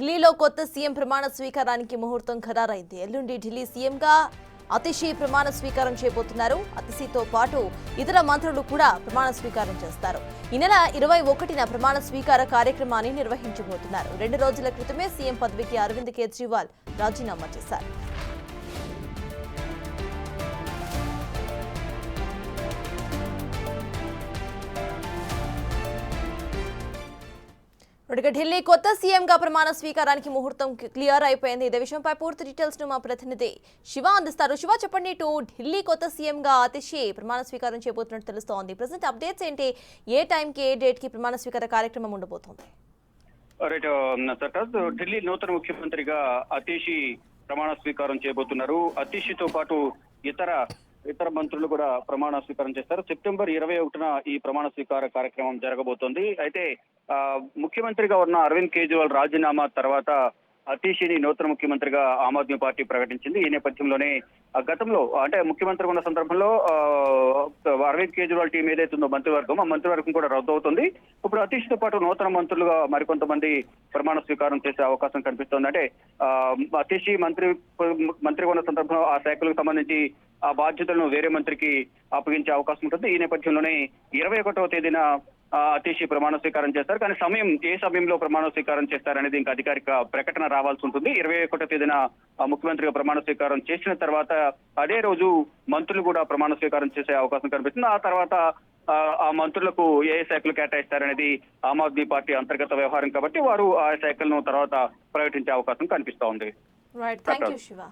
ఢిల్లీలో కొత్త సీఎం ప్రమాణ స్వీకారానికి ముహూర్తం ఖరారైంది. ఎల్లుండి ఢిల్లీ సీఎంగా అతిషి ప్రమాణ స్వీకారం చేయబోతున్నారు. అతిషితో పాటు ఇతర మంత్రులు కూడా ప్రమాణ స్వీకారం చేస్తారు. ఈ నెల 21న ప్రమాణ స్వీకార కార్యక్రమాన్ని నిర్వహించబోతున్నారు. 2 రోజుల క్రితమే సీఎం పదవికి అరవింద్ కేజ్రీవాల్ రాజీనామా చేశారు. ఢిల్లీ కొత్త సీఎంగా ప్రమాణ స్వీకారానికి ముహూర్తం క్లియర్ అయిపోయింది. ఇదే విషయంపై పూర్తి డీటెయిల్స్ ను మా ప్రతినిధి శివ అందిస్తారు. శివ, చెప్పండి. ఢిల్లీ కొత్త సీఎంగా అతిషి ప్రమాణ స్వీకారం చేయబోతున్నట్టు తెలుస్తోంది. ప్రెసెంట్ అప్డేట్స్ ఏంటి? ఏ టైంకి, ఏ డేట్ కి ప్రమాణ స్వీకార కార్యక్రమం ఉండబోతోంది? ఢిల్లీ నూతన ముఖ్యమంత్రిగా అతిషి ప్రమాణ స్వీకారం చేయబోతున్నారు. అతిషితో పాటు ఇతర మంత్రులు కూడా ప్రమాణ స్వీకారం చేస్తారు. సెప్టెంబర్ 21న ఈ ప్రమాణ స్వీకార కార్యక్రమం జరగబోతోంది. అయితే ముఖ్యమంత్రిగా ఉన్న అరవింద్ కేజ్రీవాల్ రాజీనామా తర్వాత అతిషిని నూతన ముఖ్యమంత్రిగా ఆమ్ ఆద్మీ పార్టీ ప్రకటించింది. ఈ నేపథ్యంలోనే గతంలో అంటే ముఖ్యమంత్రిగా ఉన్న సందర్భంలో అరవింద్ కేజ్రీవాల్ టీం ఏదైతుందో మంత్రివర్గం, ఆ మంత్రివర్గం కూడా రద్దు అవుతుంది. ఇప్పుడు అతిషితో పాటు నూతన మంత్రులుగా మరికొంతమంది ప్రమాణ స్వీకారం చేసే అవకాశం కనిపిస్తోంది. అంటే అతిషి మంత్రిగా ఉన్న సందర్భంలో ఆ శాఖలకు సంబంధించి ఆ బాధ్యతలను వేరే మంత్రికి అప్పగించే అవకాశం ఉంటుంది. ఈ నేపథ్యంలోనే 21వ తేదీన అతిషి ప్రమాణ స్వీకారం చేస్తారు. కానీ ఏ సమయంలో ప్రమాణ స్వీకారం చేస్తారనేది ఇంకా అధికారిక ప్రకటన రావాల్సి ఉంటుంది. 21వ తేదీన ముఖ్యమంత్రిగా ప్రమాణ స్వీకారం చేసిన తర్వాత అదే రోజు మంత్రులు కూడా ప్రమాణ స్వీకారం చేసే అవకాశం కనిపిస్తుంది. ఆ తర్వాత ఆ మంత్రులకు ఏ శాఖలు కేటాయిస్తారనేది ఆమ్ ఆద్మీ పార్టీ అంతర్గత వ్యవహారం కాబట్టి వారు ఆ శాఖలను తర్వాత ప్రకటించే అవకాశం కనిపిస్తా ఉంది. Right, thank you Shiva.